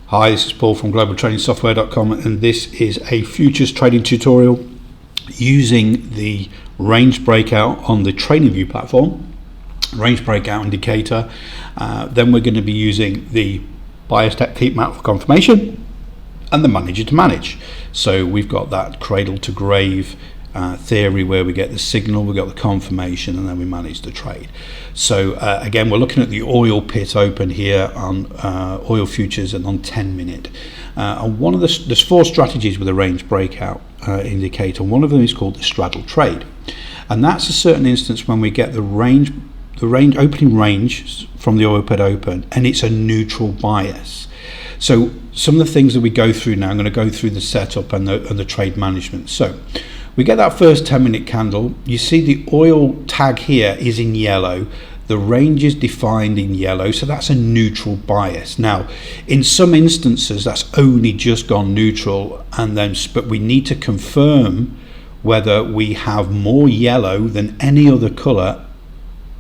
Hi, this is Paul from globaltradingsoftware.com, and this is a futures trading tutorial using the range breakout on the TradingView platform, range breakout indicator. Then we're going to be using the bias depth heat map for confirmation and the manager to manage. So we've got that cradle to grave theory where we get the signal, we got the confirmation, and then we manage the trade. So again, we're looking at the oil pit open here on oil futures and on 10-minute. And one of there's four strategies with a range breakout indicator. One of them is called the straddle trade, and that's a certain instance when we get the opening range from the oil pit open, and it's a neutral bias. So some of the things that we go through now, I'm going to go through the setup and the trade management. So we get that first 10-minute candle. You see the oil tag here is in yellow. The range is defined in yellow, so that's a neutral bias. Now, in some instances, that's only just gone neutral, but we need to confirm whether we have more yellow than any other color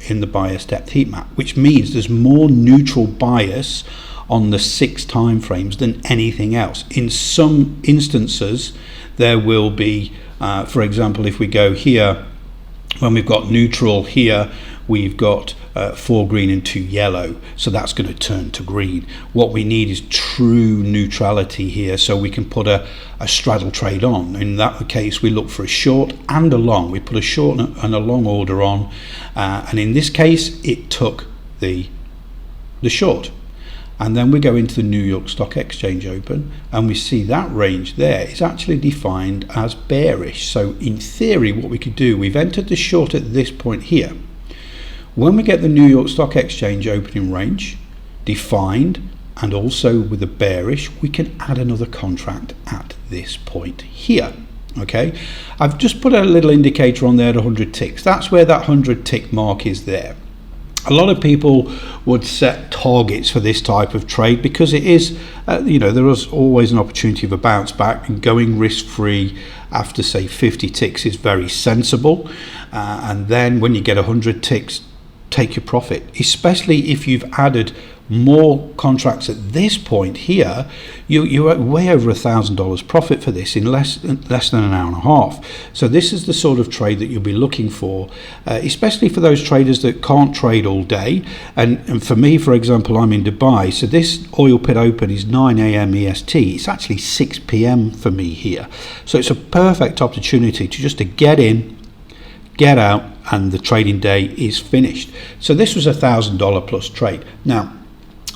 in the bias depth heat map, which means there's more neutral bias on the 6 time frames than anything else. In some instances, there will be, for example, if we go here, when we've got neutral here, we've got 4 green and 2 yellow, so that's going to turn to green. What we need is true neutrality here, so we can put a straddle trade on. In that case, we look for a short and a long. We put a short and a long order on, and in this case, it took the short. And then we go into the New York Stock Exchange open, and we see that range there is actually defined as bearish. So in theory, what we could do, we've entered the short at this point here. When we get the New York Stock Exchange opening range defined and also with a bearish, we can add another contract at this point here. Okay, I've just put a little indicator on there at 100 ticks. That's where that 100 tick mark is there. A lot of people would set targets for this type of trade because it is, there is always an opportunity of a bounce back, and going risk-free after, say, 50 ticks is very sensible. And then when you get 100 ticks, take your profit, especially if you've added more contracts at this point here. You're at way over $1,000 profit for this in less than an hour and a half. So this is the sort of trade that you'll be looking for, especially for those traders that can't trade all day. And for me, for example, I'm in Dubai, so this oil pit open is 9 a.m. EST. It's actually 6 p.m. for me here. So it's a perfect opportunity to get in, get out, and the trading day is finished. So this was $1,000 plus trade. Now,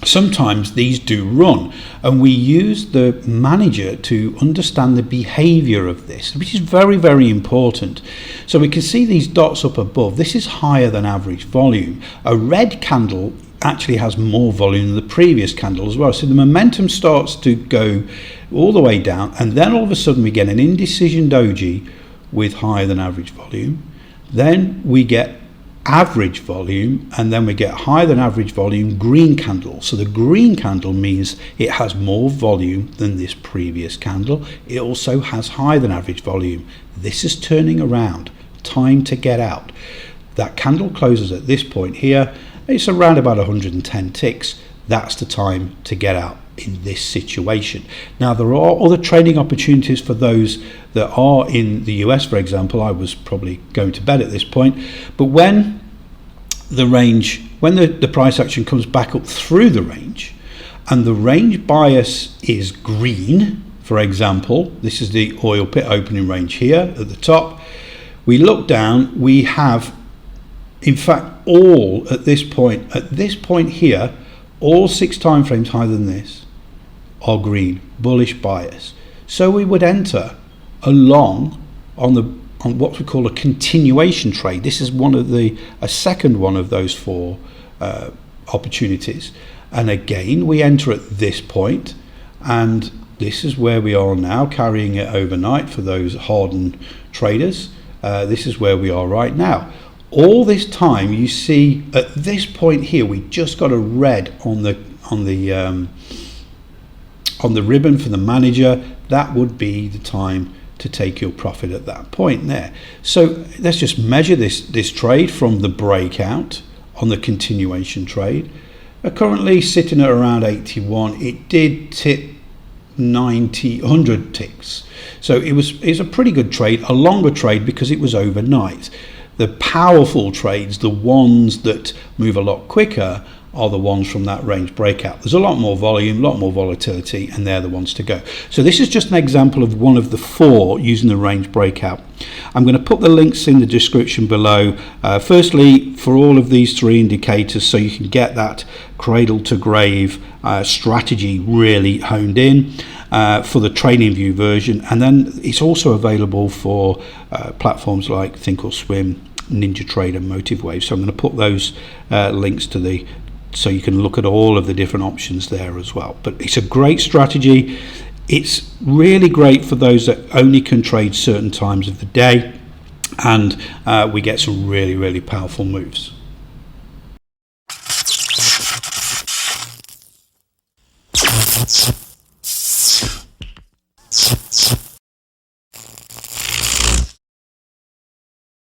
sometimes these do run, and we use the manager to understand the behavior of this, which is very, very important. So we can see these dots up above. This is higher than average volume. A red candle actually has more volume than the previous candle as well. So the momentum starts to go all the way down, and then all of a sudden we get an indecision doji with higher than average volume. Then we get average volume, and then we get higher than average volume green candle. So the green candle means it has more volume than this previous candle. It also has higher than average volume. This is turning around, time to get out. That candle closes at this point here. It's around about 110 ticks. That's the time to get out in this situation. Now, there are other trading opportunities for those that are in the US, for example. I was probably going to bed at this point, but when the price action comes back up through the range and the range bias is green, for example, this is the oil pit opening range here at the top, we look down, we have, in fact, all at this point here, all 6 time frames higher than this are green, bullish bias. So we would enter a long on what we call a continuation trade. This is a second one of those 4 opportunities. And again, we enter at this point, and this is where we are now, carrying it overnight for those hardened traders. This is where we are right now. All this time, you see at this point here, we just got a red on the ribbon for the manager. That would be the time to take your profit at that point there. So let's just measure this trade from the breakout on the continuation trade. are currently sitting at around 81. It did tip 90, 100 ticks. So it's a pretty good trade, a longer trade because it was overnight. The powerful trades, the ones that move a lot quicker, are the ones from that range breakout. There's a lot more volume, a lot more volatility, and they're the ones to go. So this is just an example of one of the 4 using the range breakout. I'm going to put the links in the description below. Firstly, for all of these 3 indicators, so you can get that cradle to grave strategy really honed in for the TradingView version, and then it's also available for platforms like Thinkorswim, NinjaTrader, MotiveWave. So I'm going to put those links to the so you can look at all of the different options there as well. But it's a great strategy. It's really great for those that only can trade certain times of the day, and we get some really, really powerful moves.